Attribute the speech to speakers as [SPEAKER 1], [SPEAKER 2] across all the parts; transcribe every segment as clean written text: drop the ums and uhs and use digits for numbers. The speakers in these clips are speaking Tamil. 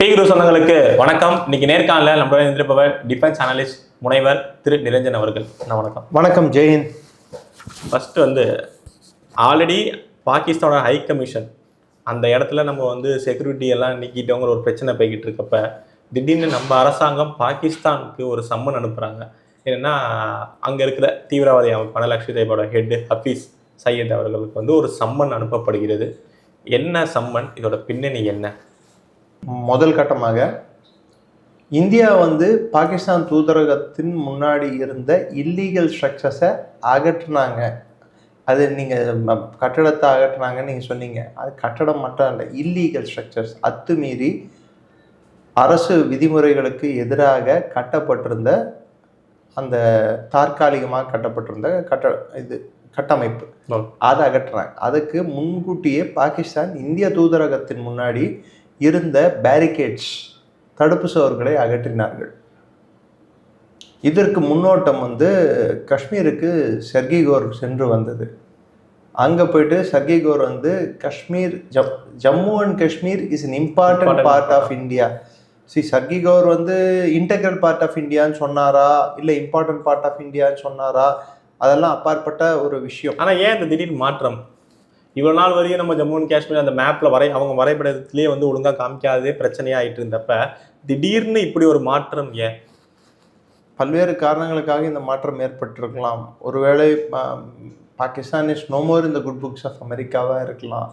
[SPEAKER 1] டி குரு சொந்தங்களுக்கு வணக்கம். இன்னைக்கு நேர்காணல நம்மளுடன் இருந்திருப்பவர் டிஃபென்ஸ் அனலிஸ்ட் முனைவர் திரு நிரஞ்சன் அவர்கள். வணக்கம்.
[SPEAKER 2] வணக்கம். ஜெயின்.
[SPEAKER 1] ஃபர்ஸ்ட் ஆல்ரெடி பாகிஸ்தானோட ஹை கமிஷன் அந்த இடத்துல நம்ம செக்யூரிட்டி எல்லாம் நீக்கிட்டோங்கிற ஒரு பிரச்சனை போய்கிட்டு இருக்கப்ப திடீர்னு நம்ம அரசாங்கம் பாகிஸ்தானுக்கு ஒரு சம்மன் அனுப்புகிறாங்க. என்னென்னா அங்கே இருக்கிற தீவிரவாதி அமைப்பான லஷ்கர் தொய்பாவோட ஹெட் ஹஃபீஸ் சையத் அவர்களுக்கு ஒரு சம்மன் அனுப்பப்படுகிறது. என்ன சம்மன், இதோட பின்னணி என்ன?
[SPEAKER 2] முதல் கட்டமாக இந்தியா பாகிஸ்தான் தூதரகத்தின் முன்னாடி இருந்த இல்லீகல் ஸ்ட்ரக்சர்ஸை அகற்றினாங்க. அது நீங்கள் கட்டடத்தை அகற்றினாங்கன்னு நீங்கள் சொன்னீங்க. அது கட்டடம் மட்டும் இல்லை, இல்லீகல் ஸ்ட்ரக்சர்ஸ், அத்துமீறி அரசு விதிமுறைகளுக்கு எதிராக கட்டப்பட்டிருந்த அந்த தற்காலிகமாக கட்டப்பட்டிருந்த கட்டமைப்பு அதை அகற்றுறாங்க. அதுக்கு முன்கூட்டியே பாகிஸ்தான் இந்திய தூதரகத்தின் முன்னாடி இருந்த பேரிகேட்ஸ், தடுப்பு சுவர்களை அகற்றினார்கள். இதற்கு முன்னோட்டம் காஷ்மீருக்கு சர்கி கௌர் சென்று வந்தது. அங்கே போயிட்டு Sergio Gor Kashmir, Jammu and Kashmir is an important part of India. Sergio Gor integral part of இந்தியான்னு சொன்னாரா, இல்லை இம்பார்ட்டன்ட் பார்ட் ஆஃப் இந்தியான்னு சொன்னாரா, அதெல்லாம் அப்பாற்பட்ட ஒரு விஷயம்.
[SPEAKER 1] ஆனால் ஏன் இந்த திடீர் மாற்றம்? இவ்வளோ நாள் வரையும் நம்ம ஜம்மு அண்ட் காஷ்மீர் அந்த மேப்பில் அவங்க வரைபடத்திலே ஒழுங்காக காமிக்காதே பிரச்சனையாக ஆகிட்டு இருந்தப்ப திடீர்னு இப்படி ஒரு மாற்றம் ஏன்?
[SPEAKER 2] பல்வேறு காரணங்களுக்காக இந்த மாற்றம் ஏற்பட்டிருக்கலாம். ஒருவேளை Pakistan is no more in the good books of அமெரிக்காவாக இருக்கலாம்.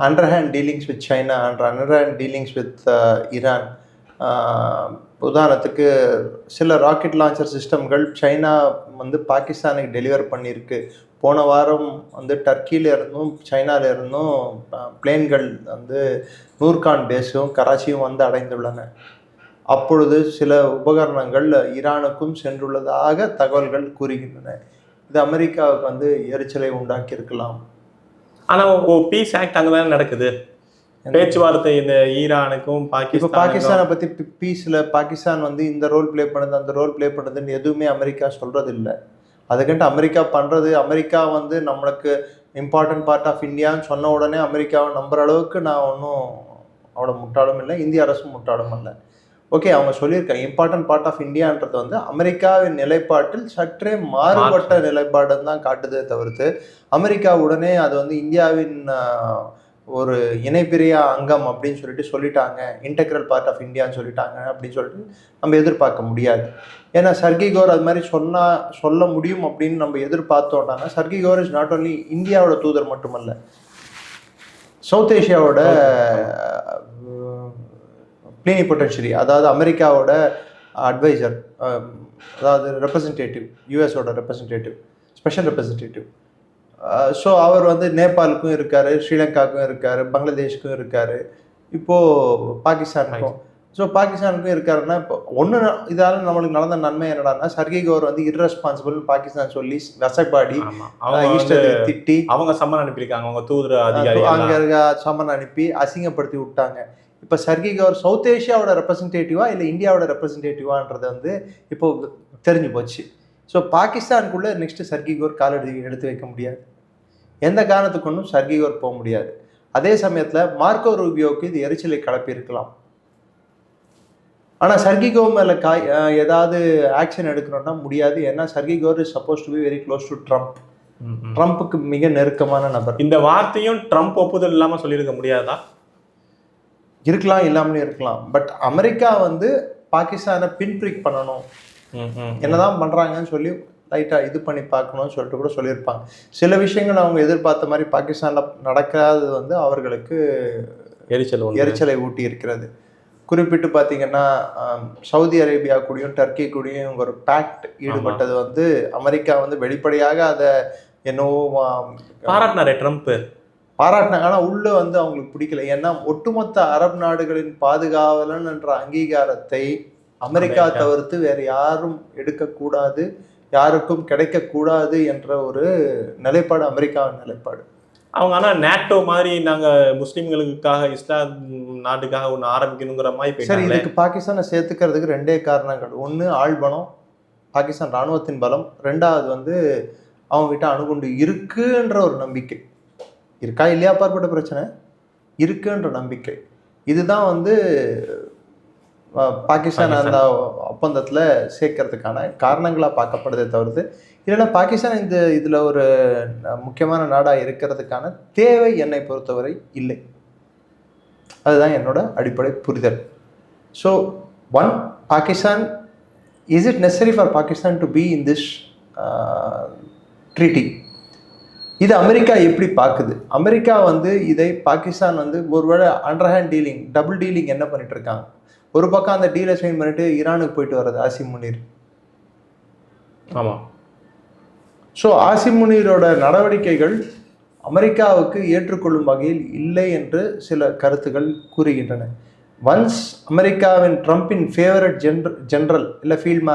[SPEAKER 2] Underhand dealings with China and underhand dealings with Iran. உதாரணத்துக்கு சில ராக்கெட் லான்ச்சர் சிஸ்டம்கள் சைனா பாகிஸ்தானுக்கு டெலிவர் பண்ணியிருக்கு. போன வாரம் டர்க்கியில இருந்தும் சைனால இருந்தும் பிளேன்கள் நூர்கான் பேஸும் கராச்சியும் அடைந்துள்ளன. அப்பொழுது சில உபகரணங்கள் ஈரானுக்கும் சென்றுள்ளதாக தகவல்கள் கூறுகின்றன. இது அமெரிக்காவுக்கு எரிச்சலை உண்டாக்கி இருக்கலாம்.
[SPEAKER 1] ஆனால் பீஸ் ஆக்ட் அங்கே தானே நடக்குது, பேச்சுவார்த்தை. இந்த ஈரானுக்கும்
[SPEAKER 2] பாகிஸ்தானை பற்றி பீஸில் பாகிஸ்தான் இந்த ரோல் பிளே பண்ணுது, அந்த ரோல் பிளே பண்ணுதுன்னு எதுவுமே அமெரிக்கா சொல்கிறது இல்லை. அதுக்கிட்ட அமெரிக்கா பண்ணுறது, அமெரிக்கா நம்மளுக்கு இம்பார்ட்டன்ட் பார்ட் ஆஃப் இந்தியான்னு சொன்ன உடனே அமெரிக்காவை நம்புற அளவுக்கு நான் ஒன்றும் அவ்வளோ முட்டாளும் இல்லை, இந்திய அரசும் முட்டாளும் இல்லை. ஓகே, அவங்க சொல்லியிருக்காங்க இம்பார்ட்டன்ட் பார்ட் ஆஃப் இந்தியான்றது அமெரிக்காவின் நிலைப்பாட்டில் சற்றே மாறுபட்ட நிலைப்பாடுன்னு தான் காட்டுதே தவிர்த்து அமெரிக்கா உடனே அது இந்தியாவின் ஒரு இணைப்பிரியா அங்கம் அப்படின்னு சொல்லிட்டாங்க, இன்டெக்ரல் பார்ட் ஆஃப் இந்தியான்னு சொல்லிட்டாங்க அப்படின்னு சொல்லிட்டு நம்ம எதிர்பார்க்க முடியாது. ஏன்னா சர்கி கௌர் அது மாதிரி சொல்ல முடியும் அப்படின்னு நம்ம எதிர்பார்த்தோம்னா, சர்கி கௌர் இஸ் நாட் ஓன்லி இந்தியாவோட தூதர் மட்டுமல்ல, சவுத் ஏஷியாவோட ப்ளீனிபொட்டன்ஷியரி, அதாவது அமெரிக்காவோட அட்வைசர், அதாவது ரெப்ரசன்டேட்டிவ், யூஎஸோட ரெப்ரசன்டேட்டிவ், ஸ்பெஷல் ரெப்ரசன்டேட்டிவ். ஸோ அவர் நேபாளுக்கும் இருக்கார், ஸ்ரீலங்காவுக்கும் இருக்கார், பங்களாதேஷுக்கும் இருக்கார், இப்போது பாகிஸ்தானுக்கும். ஸோ பாகிஸ்தானுக்கும் இருக்காருன்னா இப்போ ஒன்று இதால் நம்மளுக்கு நடந்த நன்மை என்னடான்னா, சர்கி கௌர் இர்ரெஸ்பான்சிபிள் பாகிஸ்தான் சொல்லி வசப்பாடி ஈஸ்டர் திட்டி
[SPEAKER 1] அவங்க சம்மன் அனுப்பியிருக்காங்க, அவங்க தூதர் அதிகாரி
[SPEAKER 2] அங்கே இருக்க சம்மன் அனுப்பி அசிங்கப்படுத்தி விட்டாங்க. இப்போ சர்கி கௌர் சவுத் ஏஷியாவோட ரெப்ரசன்டேட்டிவா இல்லை இந்தியாவோட ரெப்ரசன்டேட்டிவான்றது இப்போ தெரிஞ்சு போச்சு. ஸோ பாகிஸ்தானுக்குள்ளே நெக்ஸ்ட்டு சர்கி கௌர் காலடி எடுத்து வைக்க முடியாது, எந்த காரணத்துக்கு ஒன்றும் சர்கி கௌர் போக முடியாது. அதே சமயத்தில் மார்க்கோ ரூபியோவுக்கு இது எரிச்சலை கிளப்பியிருக்கலாம். ஆனால் சர்கி கௌர் மேலே ஏதாவது ஆக்ஷன் எடுக்கணும்னா முடியாது. ஏன்னா Sergio Gor is suppose to be very close to Trump. ட்ரம்ப்புக்கு மிக நெருக்கமான நபர்.
[SPEAKER 1] இந்த வார்த்தையும் ட்ரம்ப் ஒப்புதல் இல்லாமல் சொல்லியிருக்க முடியாதா?
[SPEAKER 2] இருக்கலாம், இல்லாமலே இருக்கலாம். பட் அமெரிக்கா பாகிஸ்தானை பின்பிரிக் பண்ணணும், என்னதான் பண்றாங்கன்னு சொல்லி லைட்டா இது பண்ணி பார்க்கணும்னு சொல்லிட்டு கூட சொல்லியிருப்பாங்க. சில விஷயங்கள் அவங்க எதிர்பார்த்த மாதிரி பாகிஸ்தான்ல நடக்காதது அவர்களுக்கு எரிச்சலை ஊட்டி இருக்கிறது. குறிப்பிட்டு பார்த்தீங்கன்னா, சவுதி அரேபியா கூடயும் டர்க்கி கூடயும் ஒரு பேக்ட் ஈடுபட்டது அமெரிக்கா வெளிப்படையாக அதை என்னவோ
[SPEAKER 1] பாராட்டினாரே ட்ரம்ப்,
[SPEAKER 2] பாராட்டினாங்க. ஆனால் உள்ள அவங்களுக்கு பிடிக்கல. ஏன்னா ஒட்டுமொத்த அரபு நாடுகளின் பாதுகாவலன் என்ற அங்கீகாரத்தை அமெரிக்கா தவிர்த்து வேற யாரும் எடுக்கக்கூடாது, யாருக்கும் கிடைக்கக்கூடாது என்ற ஒரு நிலைப்பாடு அமெரிக்காவின் நிலைப்பாடு.
[SPEAKER 1] அவங்க ஆனால் நேட்டோ மாதிரி நாங்கள் முஸ்லீம்களுக்காக இஸ்லாம் நாட்டுக்காக ஒன்று ஆரம்பிக்கணுங்கிற மாதிரி.
[SPEAKER 2] சரி, இதுக்கு பாகிஸ்தானை சேர்த்துக்கிறதுக்கு ரெண்டே காரணங்கள். ஒன்று ஆழ்பலம், பாகிஸ்தான் இராணுவத்தின் பலம். ரெண்டாவது அவங்ககிட்ட அணுகுண்டு இருக்குன்ற ஒரு நம்பிக்கை. இருக்கா இல்லையா பார்ப்பட்ட பிரச்சனை, இருக்குன்ற நம்பிக்கை. இதுதான் வந்து பாகிஸ்தான் அந்த ஒப்பந்தத்தில் சேர்க்கறதுக்கான காரணங்களாக பார்க்கப்படுதே தவிர்த்து இல்லைன்னா பாகிஸ்தான் இதில் ஒரு முக்கியமான நாடாக இருக்கிறதுக்கான தேவை என்னை பொறுத்தவரை இல்லை. அதுதான் என்னோட அடிப்படை புரிதல். So Pakistan, is it necessary for Pakistan to be in this treaty? இது அமெரிக்கா எப்படி பார்க்குது? அமெரிக்கா வந்து இதை பாகிஸ்தான் வந்து ஒருவேளை அண்டர்ஹேண்ட் டீலிங், டபுள் டீலிங் என்ன பண்ணிட்டு இருக்காங்க. ஒரு பக்கம் அந்த டீலை சைன் பண்ணிட்டு ஈரானுக்கு போயிட்டு வர்றது ஆசிம் முனீர்.
[SPEAKER 1] ஆமாம்.
[SPEAKER 2] ஸோ ஆசிம் முனீரோட நடவடிக்கைகள் அமெரிக்காவுக்கு ஏற்றுக்கொள்ளும் வகையில் இல்லை என்று சில கருத்துக்கள் கூறுகின்றன. ஒன்ஸ் அமெரிக்காவின் ட்ரம்பின் ஃபேவரட் ஜெனரல் இல்லை ஃபீல்ட்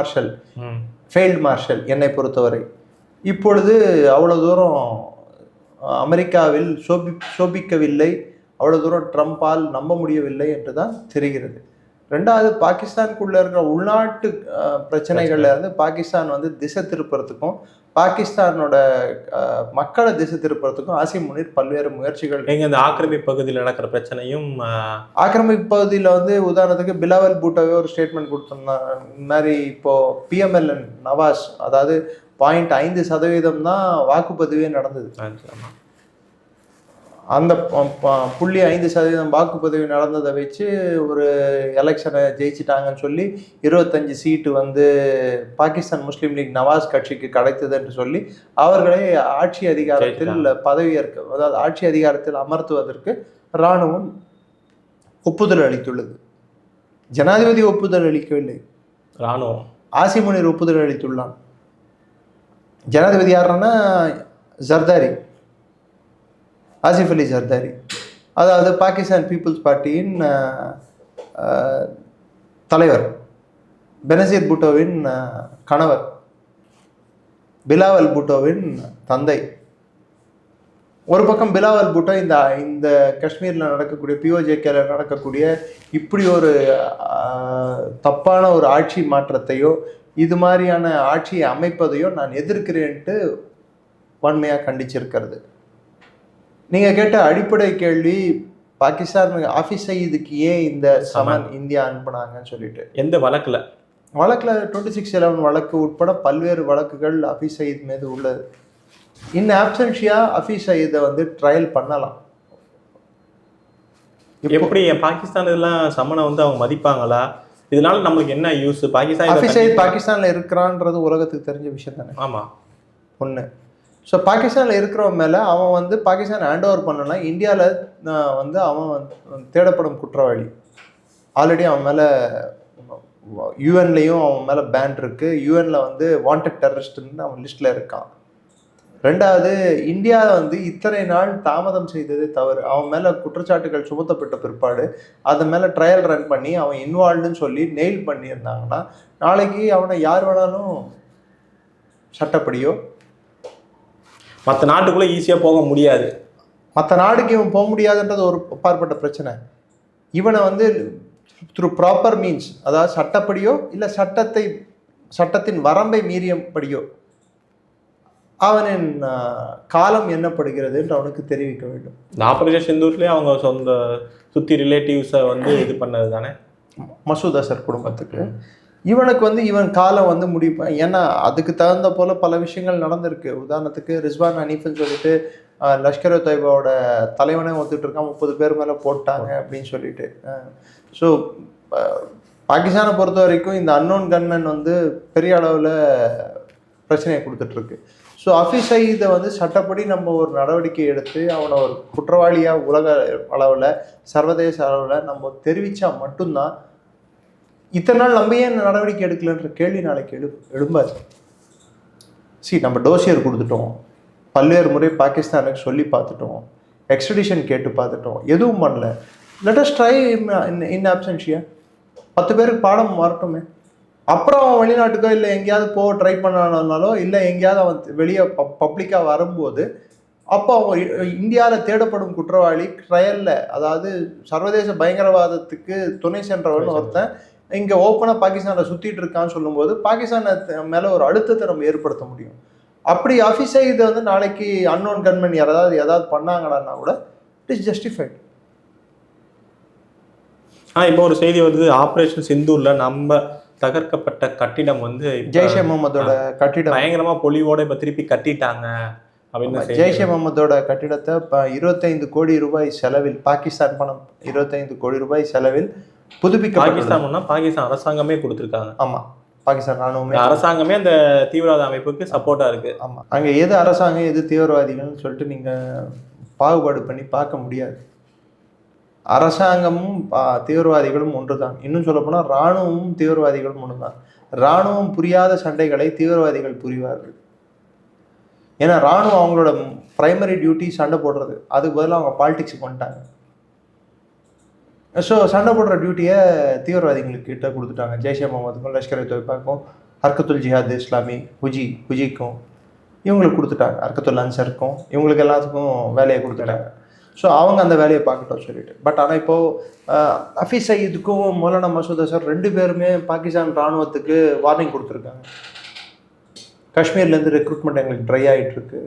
[SPEAKER 2] மார்ஷல் என்னை பொறுத்தவரை இப்பொழுது அவ்வளோ தூரம் அமெரிக்காவில் சோபிக்கவில்லை, அவ்வளோ தூரம் ட்ரம்பால் நம்ப முடியவில்லை என்று தான் தெரிகிறது. ரெண்டாவது, பாகிஸ்தானுக்குள்ளே இருக்கிற உள்நாட்டு பிரச்சனைகள்ல இருந்து பாகிஸ்தான் வந்து திசை திருப்புறதுக்கும் பாகிஸ்தானோட மக்களை திசை திருப்புறதுக்கும் ஆசிம் முனீர் பல்வேறு முயற்சிகள்.
[SPEAKER 1] இந்த ஆக்கிரமிப்பு பகுதியில் நடக்கிற பிரச்சனையும்,
[SPEAKER 2] ஆக்கிரமிப்பு பகுதியில் வந்து உதாரணத்துக்கு பிலாவல் பூட்டோவே ஒரு ஸ்டேட்மெண்ட் கொடுத்துருந்தாங்க. இந்த மாதிரி இப்போ PMLN நவாஸ், அதாவது 0.5% தான் வாக்குப்பதிவே நடந்தது. அந்த 0.5% வாக்குப்பதிவு நடந்ததை வச்சு ஒரு எலெக்ஷனை ஜெயிச்சிட்டாங்கன்னு சொல்லி 25 சீட்டு வந்து பாகிஸ்தான் முஸ்லீம் லீக் நவாஸ் கட்சிக்கு கிடைத்தது என்று சொல்லி அவர்களை ஆட்சி அதிகாரத்தில் அதாவது ஆட்சி அதிகாரத்தில் அமர்த்துவதற்கு இராணுவம் ஒப்புதல் அளித்துள்ளது. ஜனாதிபதி ஒப்புதல் அளிக்கவில்லை,
[SPEAKER 1] இராணுவம்.
[SPEAKER 2] ஆசிம் முனீர் ஒப்புதல் அளித்துள்ளான். ஜனாதிபதி யாருன்னா ஜர்தாரி, ஆசிஃப் அலி ஜர்தாரி, அதாவது பாகிஸ்தான் பீப்புள்ஸ் பார்ட்டியின் தலைவர், பெனசீர் பூட்டோவின் கணவர், பிலாவல் பூட்டோவின் தந்தை. ஒரு பக்கம் பிலாவல் பூட்டோ இந்த காஷ்மீரில் நடக்கக்கூடிய POJKல நடக்கக்கூடிய இப்படி ஒரு தப்பான ஒரு ஆட்சி மாற்றத்தையோ இது மாதிரியான ஆட்சியை அமைப்பதையோ நான் எதிர்க்கிறேன்ட்டு வன்மையாக கண்டிச்சிருக்கிறது. நீங்கள் கேட்ட அடிப்படை கேள்வி, பாகிஸ்தான் ஹாஃபிஸ் சயீதுக்கு ஏன் இந்த சமன் இந்தியா அனுப்புனாங்கன்னு சொல்லிட்டு.
[SPEAKER 1] எந்த வழக்கில்
[SPEAKER 2] 2611 வழக்கு உட்பட பல்வேறு வழக்குகள் ஹாஃபிஸ் சயீத் மீது உள்ளது. இன் ஆப்சன்ஷியா ஹாஃபிஸ் சயீதை வந்து ட்ரையல் பண்ணலாம்.
[SPEAKER 1] எப்படி பாகிஸ்தான் இதெல்லாம் சமனை வந்து அவங்க மதிப்பாங்களா? இதனால நம்மளுக்கு என்ன யூஸ்?
[SPEAKER 2] ஹாஃபிஸ் சயீத் பாகிஸ்தானில் இருக்கிறான்றது உலகத்துக்கு தெரிஞ்ச விஷயம் தானே.
[SPEAKER 1] ஆமாம்.
[SPEAKER 2] ஒன்று. ஸோ பாகிஸ்தானில் இருக்கிறவன் மேலே அவன் வந்து பாகிஸ்தான் ஹேண்ட் ஓவர் பண்ணனா இந்தியாவில் வந்து அவன் தேடப்படும் குற்றவாளி. ஆல்ரெடி அவன் மேலே யூஎன்லேயும் அவன் மேலே பேன் இருக்குது. யூஎனில் வந்து வாண்டட் டெரரிஸ்ட்னு அவன் லிஸ்ட்டில் இருக்கான். ரெண்டாவது, இந்தியா வந்து இத்தனை நாள் தாமதம் செய்ததே தவறு. அவன் மேலே குற்றச்சாட்டுகள் சுமத்தப்பட்ட பிற்பாடு அதன் மேலே ட்ரையல் ரன் பண்ணி அவன் இன்வால்வ்டுன்னு சொல்லி நெயில் பண்ணியிருந்தாங்கன்னா நாளைக்கு அவனை யார் வேணாலும் சட்டப்படியோ
[SPEAKER 1] மற்ற நாட்டுக்குள்ளே ஈஸியாக போக முடியாது.
[SPEAKER 2] மற்ற நாடுக்கு இவன் போக முடியாதுன்றது ஒரு அப்பாற்பட்ட பிரச்சனை. இவனை வந்து த்ரூ ப்ராப்பர் மீன்ஸ், அதாவது சட்டப்படியோ இல்லை சட்டத்தின் வரம்பை மீறியபடியோ அவனின் காலம் என்னப்படுகிறது என்று அவனுக்கு தெரிவிக்க வேண்டும்.
[SPEAKER 1] இந்த ஆபரேஷன் சிந்தூர்லேயே அவங்க சொந்த சுற்றி ரிலேட்டிவ்ஸை வந்து இது பண்ணது தானே
[SPEAKER 2] மசூத் அசர் குடும்பத்துக்கு. இவனுக்கு வந்து இவன் காலம் வந்து முடிப்பான். ஏன்னா அதுக்கு தகுந்த போல் பல விஷயங்கள் நடந்திருக்கு. உதாரணத்துக்கு ரிஸ்வான் ஹனீஃப்னு சொல்லிட்டு லஷ்கர் தொய்பாவோட தலைவனே ஒத்துட்டு இருக்கான், 30 பேர் மேலே போட்டாங்க அப்படின்னு சொல்லிட்டு. ஸோ பாகிஸ்தானை பொறுத்த வரைக்கும் இந்த அன்னோன் கன்மேன் வந்து பெரிய அளவில் பிரச்சனையை கொடுத்துட்ருக்கு. ஸோ ஹாஃபிஸ் சயீதை வந்து சட்டப்படி நம்ம ஒரு நடவடிக்கை எடுத்து அவனை ஒரு குற்றவாளியாக உலக அளவில் சர்வதேச அளவில் நம்ம தெரிவித்தா மட்டும்தான். இத்தனை நாள் நம்ம ஏன் நடவடிக்கை எடுக்கலன்ற கேள்வி நாளைக்கு எழும்பாது. நம்ம டோசியர் கொடுத்துட்டோம், பல்வேறு முறை பாகிஸ்தானுக்கு சொல்லி பார்த்துட்டோம், எக்ஸ்ட்ரடிஷன் கேட்டு பார்த்துட்டோம், எதுவும் பண்ணல. Let us try in absentia. 10 பேருக்கு பாடம் வரட்டுமே. அப்புறம் அவன் வெளிநாட்டுக்கோ இல்லை எங்கேயாவது போக ட்ரை பண்ணானாலோ இல்லை எங்கேயாவது அவன் வெளியே பப்ளிக்காக வரும்போது அப்போ அவன் இந்தியாவில் தேடப்படும் குற்றவாளி ட்ரையலில், அதாவது சர்வதேச பயங்கரவாதத்துக்கு துணை சென்றவன் ஒருத்தன் இங்கே ஓப்பனாக பாகிஸ்தானில் சுற்றிட்டு இருக்கான்னு சொல்லும்போது பாகிஸ்தானை மேலே ஒரு அழுத்தத்தை நம்ம ஏற்படுத்த முடியும். அப்படி ஹாஃபிஸ் சயீதை வந்து நாளைக்கு அன்னோன் கன்மேன் யாராவது ஏதாவது பண்ணாங்களான்னா கூட இட் இஸ் ஜஸ்டிஃபைட்.
[SPEAKER 1] இப்போ ஒரு செய்தி வருது, ஆபரேஷன் சிந்தூர்ல நம்ம தகர்க்கப்பட்ட கட்டிடம் வந்து இப்ப
[SPEAKER 2] ஜெய்ஷே முகமதோட கட்டிடம்
[SPEAKER 1] பயங்கரமா பொலிவோட இப்ப திருப்பி கட்டிட்டாங்க அப்படின்னு செய்தி.
[SPEAKER 2] ஜெய்ஷே முகமதோட கட்டிடத்தை 25 கோடி ரூபாய் செலவில், பாகிஸ்தான் பணம் 25 கோடி ரூபாய் செலவில் புதுப்பிக்க
[SPEAKER 1] பாகிஸ்தான் அரசாங்கமே கொடுத்துருக்காங்க.
[SPEAKER 2] ஆமா, பாகிஸ்தான் ராணுவமே,
[SPEAKER 1] அரசாங்கமே அந்த தீவிரவாத அமைப்புக்கு சப்போர்ட்டா இருக்கு.
[SPEAKER 2] ஆமா, அங்க எது அரசாங்கம் எது தீவிரவாதிகள்னு சொல்லிட்டு நீங்க பாகுபாடு பண்ணி பார்க்க முடியாது. அரசாங்கமும் தீவிரவாதிகளும் ஒன்றுதான். இன்னும் சொல்ல போனால் இராணுவமும் தீவிரவாதிகளும் ஒன்றுதான். இராணுவம் புரியாத சண்டைகளை தீவிரவாதிகள் புரிவார்கள். ஏன்னா இராணுவம் அவங்களோட பிரைமரி டியூட்டி சண்டை போடுறது, அதுக்கு பதிலாக அவங்க பாலிடிக்ஸுக்கு வந்துட்டாங்க. ஸோ சண்டை போடுற டியூட்டியை தீவிரவாதிகளுக்கு கிட்ட கொடுத்துட்டாங்க. ஜெய்ஷே முகமதுக்கும் லஷ்கர் தொய்பாக்கும் ஹர்கத்துல் ஜிஹாத் இஸ்லாமி ஹுஜிக்கும் இவங்களுக்கு கொடுத்துட்டாங்க. ஹர்கத்துல் அன்சருக்கும் இவங்களுக்கு எல்லாத்துக்கும் வேலையை கொடுத்துட்டாங்க. ஸோ அவங்க அந்த வேலையை பார்க்கட்டும் சொல்லிட்டு. பட் ஆனால் இப்போது ஹஃபீஸ் சயீதுக்கும் மௌலானா மசூத் அசர் 2 பேருமே பாகிஸ்தான் இராணுவத்துக்கு வார்னிங் கொடுத்துருக்காங்க. காஷ்மீர்லேருந்து ரெக்ரூட்மெண்ட் எங்களுக்கு ட்ரை ஆகிட்டு இருக்கு,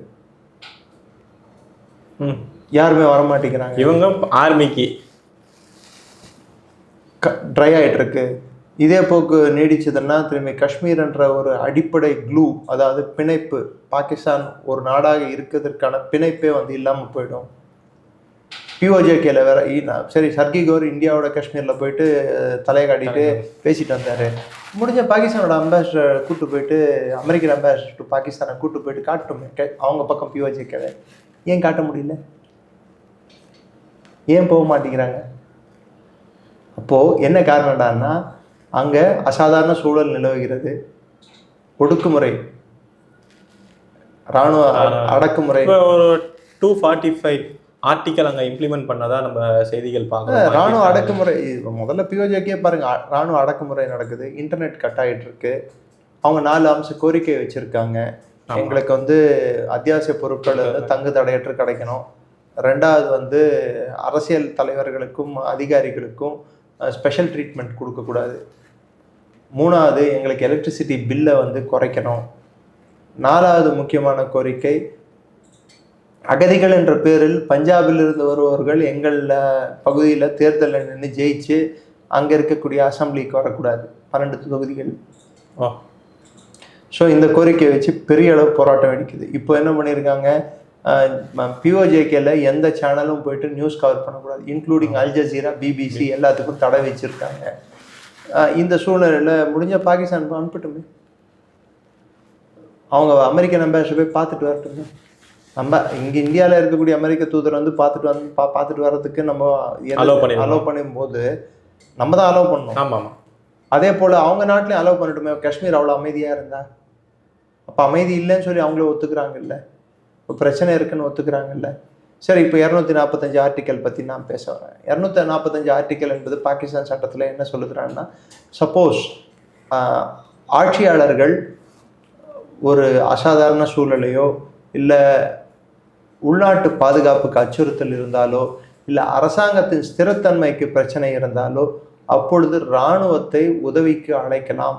[SPEAKER 2] யாருமே வரமாட்டேங்கிறாங்க,
[SPEAKER 1] இவங்க ஆர்மிக்கு
[SPEAKER 2] ட்ரை ஆகிட்டு இருக்கு. இதே போக்கு நீடிச்சதுன்னா திரும்பி காஷ்மீர் என்ற ஒரு அடிப்படை க்ளூ, அதாவது பிணைப்பு, பாகிஸ்தான் ஒரு நாடாக இருக்கிறதுக்கான பிணைப்பே வந்து இல்லாமல் போயிடும். பிஓஜேகேல வேற சரி, சர்கி கௌர் இந்தியாவோட காஷ்மீரில் போயிட்டு தலையை காட்டிட்டு பேசிட்டு வந்தார். முடிஞ்ச பாகிஸ்தானோட அம்பாசிடர் கூப்பிட்டு போயிட்டு, அமெரிக்கன் அம்பாசிடர் டு பாகிஸ்தானை கூப்பிட்டு போயிட்டு காட்டுமே அவங்க பக்கம் பிஓஜேகேவை. ஏன் காட்ட முடியல? ஏன் போக மாட்டேங்கிறாங்க? அப்போது என்ன காரணம்டான்னா, அங்கே அசாதாரண சூழல் நிலவுகிறது, ஒடுக்குமுறை, இராணுவ அடக்குமுறை.
[SPEAKER 1] ஒரு 245 ஆர்டிக்கல் அங்கே இம்ப்ளிமெண்ட் பண்ணதா நம்ம செய்திகள் பார்க்கலாம்.
[SPEAKER 2] இராணுவ அடக்குமுறை முதல்ல பிஓஜேக்கே பாருங்க, இராணுவ அடக்குமுறை நடக்குது, இன்டர்நெட் கட் ஆகிட்டு இருக்கு. அவங்க 4 அம்ச கோரிக்கை வச்சிருக்காங்க. எங்களுக்கு வந்து அத்தியாவசிய பொருட்கள் வந்து தங்கு தடையற்று கிடைக்கணும். 2வது வந்து அரசியல் தலைவர்களுக்கும் அதிகாரிகளுக்கும் ஸ்பெஷல் ட்ரீட்மெண்ட் கொடுக்கக்கூடாது. 3வது எங்களுக்கு எலக்ட்ரிசிட்டி பில்லை வந்து குறைக்கணும். 4வது முக்கியமான கோரிக்கை, அகதிகள் என்ற பேரில் பஞ்சாபில் இருந்து வருபவர்கள் எங்கள் பகுதியில் தேர்தலில் நின்று ஜெயிச்சு அங்கே இருக்கக்கூடிய அசம்பிளிக்கு வரக்கூடாது, 12 தொகுதிகள். ஸோ இந்த கோரிக்கையை வச்சு பெரிய அளவு போராட்டம் வெடிக்குது. இப்போ என்ன பண்ணியிருக்காங்க, பிஓஜேகேல எந்த சேனலும் போயிட்டு நியூஸ் கவர் பண்ணக்கூடாது, இன்க்ளூடிங் அல் ஜசீரா, பிபிசி எல்லாத்துக்கும் தடை வச்சுருக்காங்க. இந்த சூழ்நிலையில் முடிஞ்ச பாகிஸ்தான் அனுப்பிட்டுமே, அவங்க அமெரிக்கன் அம்பாசிடர் போய் பார்த்துட்டு வரட்டுமே. நம்ம இங்கே இந்தியாவில் இருக்கக்கூடிய அமெரிக்க தூதர் வந்து பார்த்துட்டு வர்றதுக்கு நம்ம அலோவ் பண்ணும்போது நம்ம தான் அலோவ் பண்ணணும்.
[SPEAKER 1] ஆமாம்.
[SPEAKER 2] அதே போல் அவங்க நாட்டிலையும் அலோவ் பண்ணிட்டுமே. காஷ்மீர் அவ்வளோ அமைதியாக இருந்தா, அப்போ அமைதி இல்லைன்னு சொல்லி அவங்களே ஒத்துக்கிறாங்கல்ல, இப்போ பிரச்சனை இருக்குன்னு ஒத்துக்கிறாங்கல்ல. சரி, இப்போ 245 ஆர்டிக்கல் பற்றி நான் பேச வரேன். 245 ஆர்டிக்கல் என்பது பாகிஸ்தான் சட்டத்தில் என்ன சொல்லுகிறாங்கன்னா, சப்போஸ் ஆட்சியாளர்கள் ஒரு அசாதாரண சூழலையோ இல்லை உள்நாட்டு பாதுகாப்புக்கு அச்சுறுத்தல் இருந்தாலோ இல்லை அரசாங்கத்தின் ஸ்திரத்தன்மைக்கு பிரச்சனை இருந்தாலோ அப்பொழுது இராணுவத்தை உதவிக்கு அழைக்கலாம்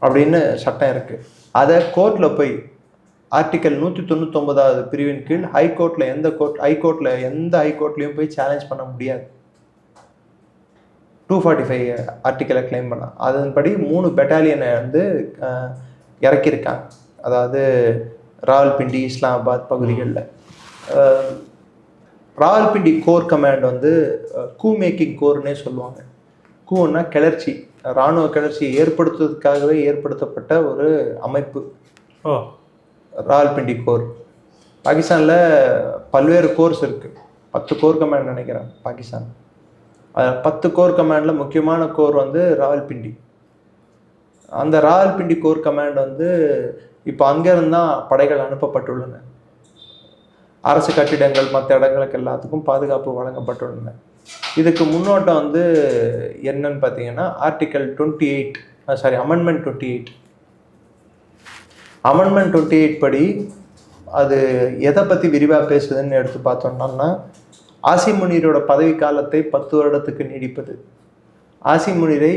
[SPEAKER 2] அப்படின்னு சட்டம் இருக்கு. அதை கோர்ட்டில் போய் ஆர்டிக்கல் 199வது பிரிவின் கீழ் ஹைகோர்ட்டில் எந்த ஹைகோர்ட்லையும் போய் சேலஞ்ச் பண்ண முடியாது. 245 ஆர்டிக்கலை கிளைம் பண்ணலாம். அதன்படி 3 பெட்டாலியனை வந்து இறக்கியிருக்காங்க. அதாவது ராவல்பிண்டி, இஸ்லாமாபாத் பகுதிகளில். ராவல்பிண்டி கோர் கமாண்ட் வந்து கூ மேக்கிங் கோர்னே சொல்லுவாங்க. கூன்னா கிளர்ச்சி, இராணுவ கிளர்ச்சியை ஏற்படுத்துவதற்காகவே ஏற்படுத்தப்பட்ட ஒரு அமைப்பு ராவல்பிண்டி கோர். பாகிஸ்தானில் பல்வேறு கோர்ஸ் இருக்குது, 10 கோர் கமாண்ட் நினைக்கிறேன் பாகிஸ்தான். 10 கோர் கமாண்டில் முக்கியமான கோர் வந்து ராவல்பிண்டி. அந்த ராவல்பிண்டி கோர் கமாண்ட் வந்து இப்போ அங்கேருந்து தான் படைகள் அனுப்பப்பட்டுள்ளன. அரசு கட்டிடங்கள் மற்ற இடங்களுக்கு எல்லாத்துக்கும் பாதுகாப்பு வழங்கப்பட்டுள்ளன. இதுக்கு முன்னோட்டம் வந்து என்னன்னு பார்த்தீங்கன்னா ஆர்டிக்கல் 28 அமெண்ட்மெண்ட் 28. அமெண்ட்மெண்ட் 28 படி அது எதை பற்றி விரிவாக பேசுதுன்னு எடுத்து பார்த்தோம்னா, ஆசிம் முனீரோட பதவி காலத்தை 10 வருடத்துக்கு நீடிப்பது, ஆசிம் முனீரை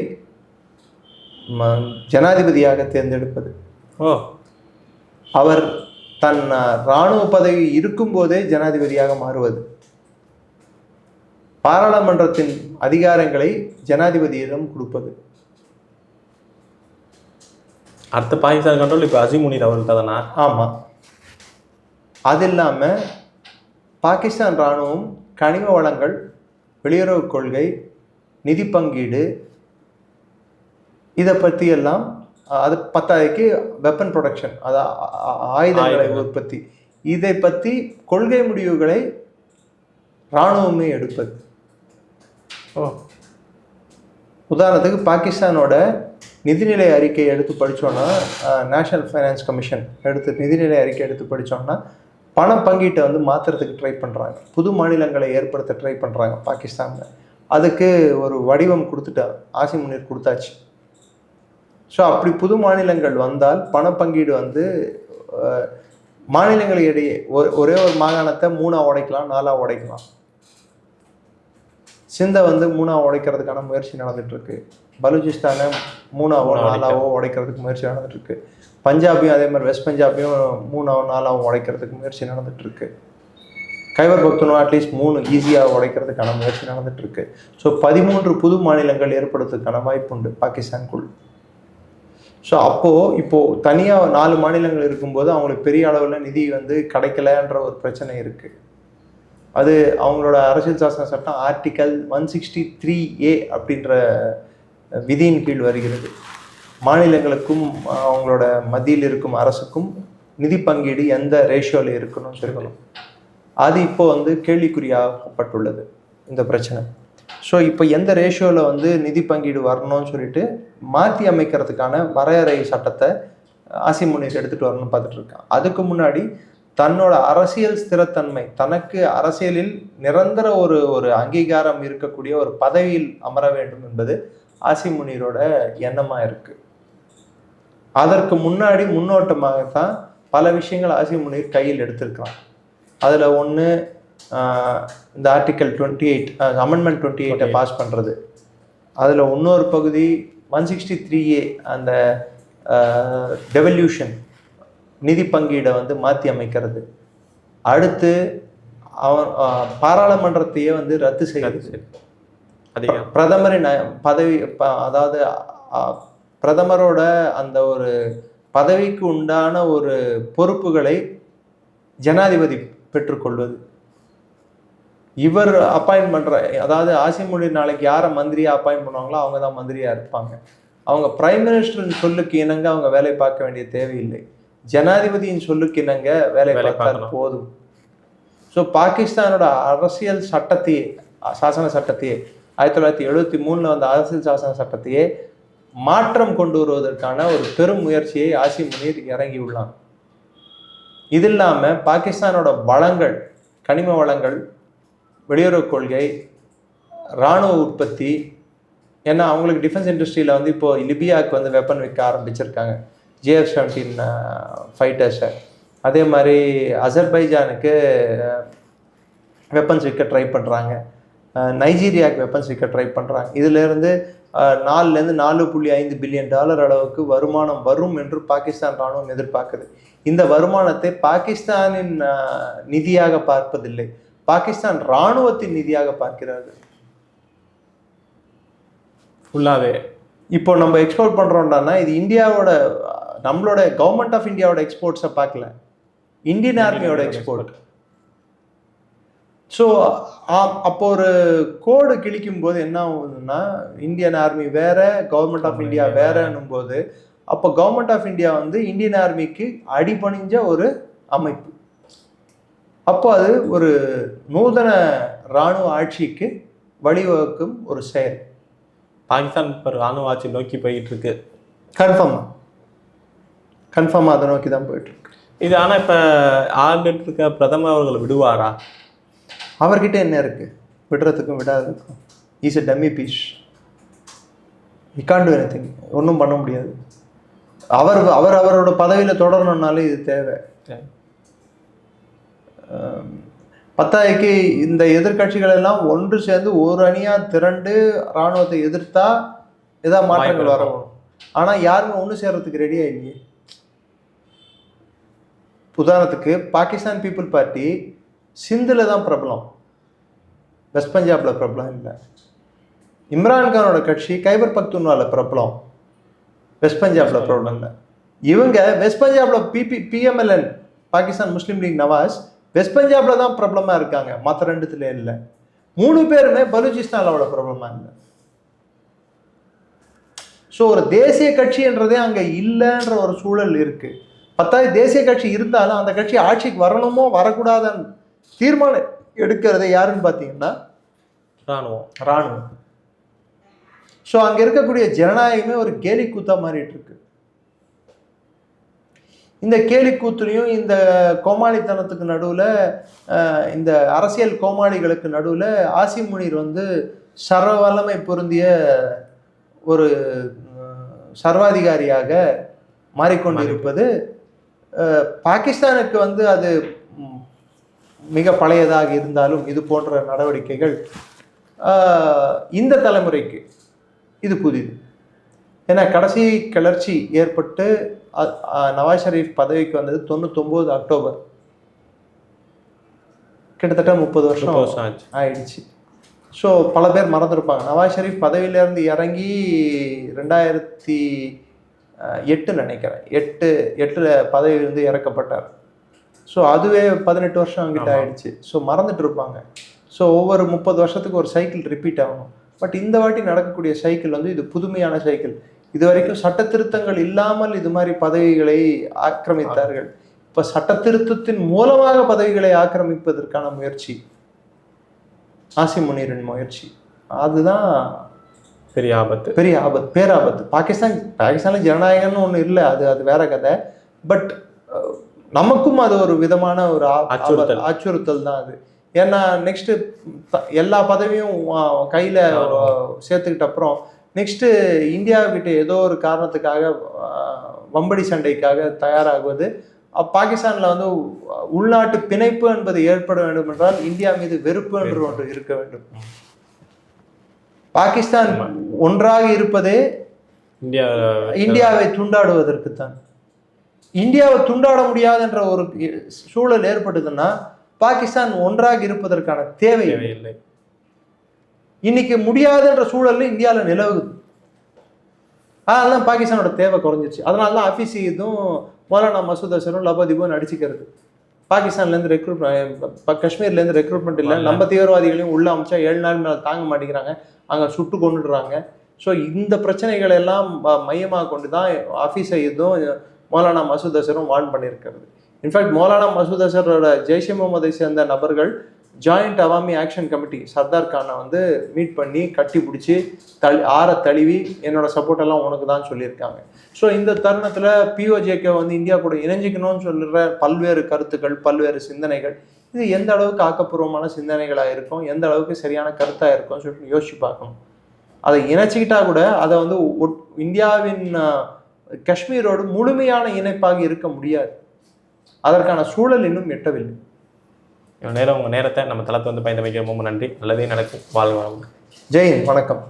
[SPEAKER 2] ஜனாதிபதியாக தேர்ந்தெடுப்பது, அவர் தன் இராணுவ பதவி இருக்கும்போதே ஜனாதிபதியாக மாறுவது, பாராளுமன்றத்தின் அதிகாரங்களை ஜனாதிபதியிடம் கொடுப்பது.
[SPEAKER 1] அடுத்த பாகிஸ்தான் கண்ட்ரோல் இப்போ அசீம் முனீர் அவர்கிட்ட தானா?
[SPEAKER 2] ஆமாம். அது இல்லாமல் பாகிஸ்தான் இராணுவம் கனிம வளங்கள், வெளியுறவு கொள்கை, நிதி பங்கீடு, இதை பற்றியெல்லாம், அது பத்தாயிரக்கு வெப்பன் ப்ரொடக்ஷன், அதாவது ஆயுதங்களை உற்பத்தி, இதை பற்றி கொள்கை முடிவுகளை இராணுவமே எடுப்பது. உதாரணத்துக்கு பாகிஸ்தானோட நிதிநிலை அறிக்கை எடுத்து படித்தோன்னா, நேஷனல் ஃபைனான்ஸ் கமிஷன் நிதிநிலை அறிக்கை எடுத்து படித்தோன்னா, பண பங்கீட்டை வந்து மாற்றுறதுக்கு ட்ரை பண்ணுறாங்க, புது மாநிலங்களை ஏற்படுத்த ட்ரை பண்ணுறாங்க பாகிஸ்தானில். அதுக்கு ஒரு வடிவம் கொடுத்துட்டார் ஆசிம் முனீர், கொடுத்தாச்சு. ஸோ அப்படி புது மாநிலங்கள் வந்தால் பண பங்கீடு வந்து மாநிலங்களிடையே ஒரே ஒரு மாகாணத்தை 3ஆக உடைக்கலாம், 4ஆக உடைக்கலாம். சிந்தை வந்து 3ஆக உடைக்கிறதுக்கான முயற்சி நடந்துகிட்ருக்கு. பலூச்சிஸ்தானை 3ஆவோ 4ஆவோ உடைக்கிறதுக்கு முயற்சி நடந்துகிட்ருக்கு. பஞ்சாபையும் அதே மாதிரி வெஸ்ட் பஞ்சாபையும் 3ஆவோ 4ஆவோ உடைக்கிறதுக்கு முயற்சி நடந்துகிட்ருக்கு. கைபர் பக்துன்வா அட்லீஸ்ட் 3 ஈஸியாக உடைக்கிறதுக்கான முயற்சி நடந்துகிட்ருக்கு. ஸோ 13 புது மாநிலங்கள் ஏற்படுறதுக்கான வாய்ப்புண்டு பாகிஸ்தானுக்குள். ஸோ இப்போது தனியாக 4 மாநிலங்கள் இருக்கும்போது அவங்களுக்கு பெரிய அளவில் நிதி வந்து கிடைக்கலன்ற ஒரு பிரச்சனை இருக்குது. அது அவங்களோட அரசியல் சாசன சட்டம் ஆர்டிக்கல் 163A அப்படின்ற விதியின் கீழ் வருகிறது. மாநிலங்களுக்கும் அவங்களோட மத்தியில் இருக்கும் அரசுக்கும் நிதி பங்கீடு எந்த ரேஷியோவில் இருக்கணும்னு சொல்லணும். அது இப்போ வந்து கேள்விக்குறியாகப்பட்டுள்ளது இந்த பிரச்சனை. ஸோ இப்போ எந்த ரேஷியோவில் வந்து நிதி பங்கீடு வரணும்னு சொல்லிட்டு மாற்றி அமைக்கிறதுக்கான வரையறை சட்டத்தை ஆசிம் முனீர் எடுத்துகிட்டு வரணும்னு பார்த்துட்டு இருக்கான். அதுக்கு முன்னாடி தன்னோட அரசியல் ஸ்திரத்தன்மை, தனக்கு அரசியலில் நிரந்தர ஒரு அங்கீகாரம் இருக்கக்கூடிய ஒரு பதவியில் அமர வேண்டும் என்பது ஆசிம் முனீரோட எண்ணமாக இருக்குது. அதற்கு முன்னாடி முன்னோட்டமாகத்தான் பல விஷயங்கள் ஆசிம் முனீர் கையில் எடுத்திருக்கலாம். அதில் ஒன்று இந்த ஆர்டிக்கல் 28 அமெண்ட்மெண்ட் 28 பாஸ் பண்ணுறது. அதில் இன்னொரு பகுதி 163A அந்த டெவல்யூஷன் நிதி பங்கீடை வந்து மாற்றி அமைக்கிறது. அடுத்து பாராளுமன்றத்தையே வந்து ரத்து செய்கிறது. பிரதமரின் பதவி, அதாவது பிரதமரோட அந்த ஒரு பதவிக்கு உண்டான ஒரு பொறுப்புகளை ஜனாதிபதி பெற்றுக்கொள்வது. இவர் அப்பாயின்ட் பண்ணுற, அதாவது ஆசிம் முனீர் நாளைக்கு யாரை மந்திரியாக அப்பாயின்ட் பண்ணுவாங்களோ அவங்க தான் மந்திரியாக இருப்பாங்க. அவங்க பிரைம் மினிஸ்டரின் சொல்லுக்கு இணங்க அவங்க வேலை பார்க்க வேண்டிய தேவையில்லை. ஜனாதிபதியின் சொல்லுக்கு இணங்க வேலை பார்த்தால் போதும். ஸோ பாகிஸ்தானோட அரசியல் சட்டத்தையே, சாசன சட்டத்தையே, 1973 வந்த அரசியல் சாசன சட்டத்தையே மாற்றம் கொண்டு வருவதற்கான ஒரு பெரும் முயற்சியை ஆசிம் முனீர் இறங்கியுள்ளான். இது இல்லாமல் பாகிஸ்தானோட வளங்கள், கனிம வளங்கள், வெளியுறவு கொள்கை, இராணுவ உற்பத்தி, ஏன்னா அவங்களுக்கு டிஃபென்ஸ் இண்டஸ்ட்ரியில் வந்து இப்போது லிபியாவுக்கு வந்து வெப்பன் விற்க ஆரம்பிச்சிருக்காங்க, JF-17 ஃபைட்டர்ஸை. அதே மாதிரி அசர்பைஜானுக்கு வெப்பன்ஸ் விற்க ட்ரை பண்ணுறாங்க, நைஜீரியாவுக்கு வெப்பன்ஸ் விற்க ட்ரை பண்ணுறாங்க. இதிலேருந்து 4லேருந்து 4.5 பில்லியன் டாலர் அளவுக்கு வருமானம் வரும் என்று பாகிஸ்தான் இராணுவம் எதிர்பார்க்குது. இந்த வருமானத்தை பாகிஸ்தானின் நிதியாக பார்ப்பதில்லை, பாகிஸ்தான் இராணுவத்தின் நிதியாக பார்க்கிறார்கள் ஃபுல்லாகவே. இப்போ நம்ம எக்ஸ்போர்ட் பண்ணுறோம்னா இது இந்தியாவோட, நம்மளோட கவர்மெண்ட் ஆஃப் இந்தியாவோட எக்ஸ்போர்ட்ஸை பார்க்கல, இந்தியன் ஆர்மியோட எக்ஸ்போர்ட். ஸோ அப்போ ஒரு கோடு கிழிக்கும் போது என்ன ஆகுதுன்னா, இந்தியன் ஆர்மி வேற, கவர்மெண்ட் ஆஃப் இந்தியா வேறன்னும் போது, அப்போ கவர்மெண்ட் ஆஃப் இந்தியா வந்து இந்தியன் ஆர்மிக்கு அடிபணிஞ்ச ஒரு அமைப்பு. அப்போ அது ஒரு நூதன இராணுவ ஆட்சிக்கு வழிவகுக்கும் ஒரு செயல்.
[SPEAKER 1] பாகிஸ்தான் இப்போ இராணுவ ஆட்சி நோக்கி போயிட்டு இருக்கு.
[SPEAKER 2] கன்ஃபார்மாக அதை நோக்கி தான் போயிட்டு இருக்கு
[SPEAKER 1] இது. ஆனால் இப்போ ஆண்டுட்டு இருக்க பிரதமர் அவர்களை விடுவாரா?
[SPEAKER 2] அவர்கிட்ட என்ன இருக்கு விடுறதுக்கும் விடாததுக்கும்? Is a dummy piece. He can't do anything. ஒன்றும் பண்ண முடியாது. அவரோட பதவியில் தொடரணும்னாலே இது தேவை. பத்தாயிக்கு இந்த எதிர்கட்சிகள் எல்லாம் ஒன்று சேர்ந்து ஒரு அணியாக திரண்டு இராணுவத்தை எதிர்த்தா ஏதாவது மாற்றங்கள் வரணும். ஆனால் யாருமே ஒன்று சேர்றதுக்கு ரெடியா இல்லையே. உதாரணத்துக்கு பாகிஸ்தான் பீப்புள் பார்ட்டி சிந்தில் தான் பிரபலம். வெஸ்ட் பஞ்சாப்ல பிரபலம் இல்லை. இம்ரான்கானோட கட்சி கைபர் பக்துன்வால பிரபலம், வெஸ்ட் பஞ்சாப்ல பிரபலம் இல்லை. இவங்க வெஸ்ட் பஞ்சாப்ல பிஎம்எல்என் பாகிஸ்தான் முஸ்லீம் லீக் நவாஸ் வெஸ்ட் பஞ்சாப்ல தான் பிரபலமா இருக்காங்க, மற்ற ரெண்டுத்துல இல்லை. 3 பேருமே பலூச்சிஸ்தான்ல அவ்வளோ பிரபலமா இல்லை. ஸோ ஒரு தேசிய கட்சின்றதே அங்கே இல்லைன்ற ஒரு சூழல் இருக்கு. தேசிய கட்சி இருந்தாலும் அந்த கட்சி ஆட்சிக்கு வரணுமோ வரக்கூடாதுன்னு தீர்மானம் எடுக்கிறத யாருன்னு பார்த்தீங்கன்னா ராணுவம். ஸோ அங்கே இருக்கக்கூடிய ஜனநாயகமே ஒரு கேலி கூத்தா மாறிட்டு இருக்கு. இந்த கேலி கூத்துலையும் இந்த கோமாளித்தனத்துக்கு நடுவில், இந்த அரசியல் கோமாளிகளுக்கு நடுவில் ஆசிம் முனீர் வந்து சர்வவல்லமை பொருந்திய ஒரு சர்வாதிகாரியாக மாறிக்கொண்டிருப்பது பாகிஸ்தானுக்கு வந்து அது மிக பழையதாக இருந்தாலும் இது போன்ற நடவடிக்கைகள் இந்த தலைமுறைக்கு இது புதிது. ஏன்னா கடைசி கிளர்ச்சி ஏற்பட்டு நவாஸ் ஷெரீப் பதவிக்கு வந்தது 99 அக்டோபர், கிட்டத்தட்ட 30 வருஷம் ஆயிடுச்சு. ஸோ பல பேர் மறந்துருப்பாங்க. நவாஸ் ஷெரீப் பதவியிலேருந்து இறங்கி 2008 நினைக்கிறேன், 8 பதவியிலிருந்து இறக்கப்பட்டார். ஸோ அதுவே 18 வருஷம் அங்கிட்ட ஆயிடுச்சு. ஸோ மறந்துட்டு இருப்பாங்க. ஸோ ஒவ்வொரு 30 வருஷத்துக்கு ஒரு சைக்கிள் ரிப்பீட் ஆகணும். பட் இந்த வாட்டி நடக்கக்கூடிய சைக்கிள் வந்து இது புதுமையான சைக்கிள். இது வரைக்கும் சட்ட திருத்தங்கள் இல்லாமல் இது மாதிரி பதவிகளை ஆக்கிரமித்தார்கள். இப்போ சட்ட திருத்தத்தின் மூலமாக பதவிகளை ஆக்கிரமிப்பதற்கான முயற்சி, ஆசிம் முனீரின் முயற்சி, அதுதான்
[SPEAKER 1] பெரிய ஆபத்து,
[SPEAKER 2] பேராபத்து. பாகிஸ்தானில் ஜனநாயகம்னு ஒன்று இல்லை, அது வேற கதை. பட் நமக்கும் அது ஒரு விதமான ஒரு அச்சுறுத்தல் தான் அது. ஏன்னா நெக்ஸ்ட் எல்லா பதவியும் கையில் சேர்த்துக்கிட்ட அப்புறம் நெக்ஸ்ட்டு இந்தியாவுக்கிட்ட ஏதோ ஒரு காரணத்துக்காக வம்படி சண்டைக்காக தயாராகுவது. பாகிஸ்தானில் வந்து உள்நாட்டு பிணைப்பு என்பது ஏற்பட வேண்டும் என்றால் இந்தியா மீது வெறுப்பு என்று ஒன்று இருக்க வேண்டும். பாகிஸ்தான் ஒன்றாக இருப்பதே இந்தியாவை துண்டாடுவதற்குத்தான். இந்தியாவை துண்டாட முடியாது என்ற ஒரு சூழல் ஏற்பட்டதுன்னா பாகிஸ்தான் ஒன்றாக இருப்பதற்கான தேவை இல்லை. இன்னைக்கு முடியாதுன்ற சூழல்ல இந்தியாவில் நிலவுது. அதனால பாகிஸ்தானோட தேவை குறைஞ்சிருச்சு. அதனால தான் ஹஃபீஸ் சயீதும் மௌலானா மசூத் அசரும் லபதீபும் நடிச்சுக்கிறது. பாகிஸ்தான்லேருந்து காஷ்மீர்லேருந்து ரெக்ரூட்மெண்ட் இல்லை, நம்ம தீவிரவாதிகளையும் உள்ள அமைச்சா 7 நாள் மேலே தாங்க மாட்டேங்கிறாங்க, அங்கே சுட்டு கொண்டுடுறாங்க. ஸோ இந்த பிரச்சனைகள் எல்லாம் மையமாக கொண்டு தான் ஹஃபீஸ் சயீதும் மௌலானா மசூத் அசரும் வார்ன் பண்ணியிருக்கிறது. இன்ஃபேக்ட் மௌலானா மசூத் அசரோட ஜெய்ஷே முகமதை சேர்ந்த நபர்கள் joint Awami action committee Sardar கானை வந்து மீட் பண்ணி கட்டி பிடிச்சி தழுவி என்னோட சப்போர்ட் எல்லாம் உனக்கு தான் சொல்லியிருக்காங்க. ஸோ இந்த தருணத்தில் பிஓஜேகே வந்து இந்தியா கூட இணைஞ்சிக்கணும்னு சொல்கிற பல்வேறு கருத்துக்கள், பல்வேறு சிந்தனைகள், இது எந்த அளவுக்கு ஆக்கப்பூர்வமான சிந்தனைகளாக இருக்கும், எந்த அளவுக்கு சரியான கருத்தாக இருக்கும்னு சொல்லிட்டு யோசிச்சு பார்க்கணும். அதை இணைச்சிக்கிட்டா கூட அதை வந்து இந்தியாவின் காஷ்மீரோடு முழுமையான இணைப்பாக இருக்க முடியாது. அதற்கான சூழல் இன்னும் எட்டவில்லை.
[SPEAKER 1] உங்கள் நேரத்தை நம்ம தளத்தை வந்து பயந்து வைக்கிற ரொம்ப நன்றி. நல்லதே நடக்கும். வாழ்க வளமுடன்.
[SPEAKER 2] ஜெயின், வணக்கம்.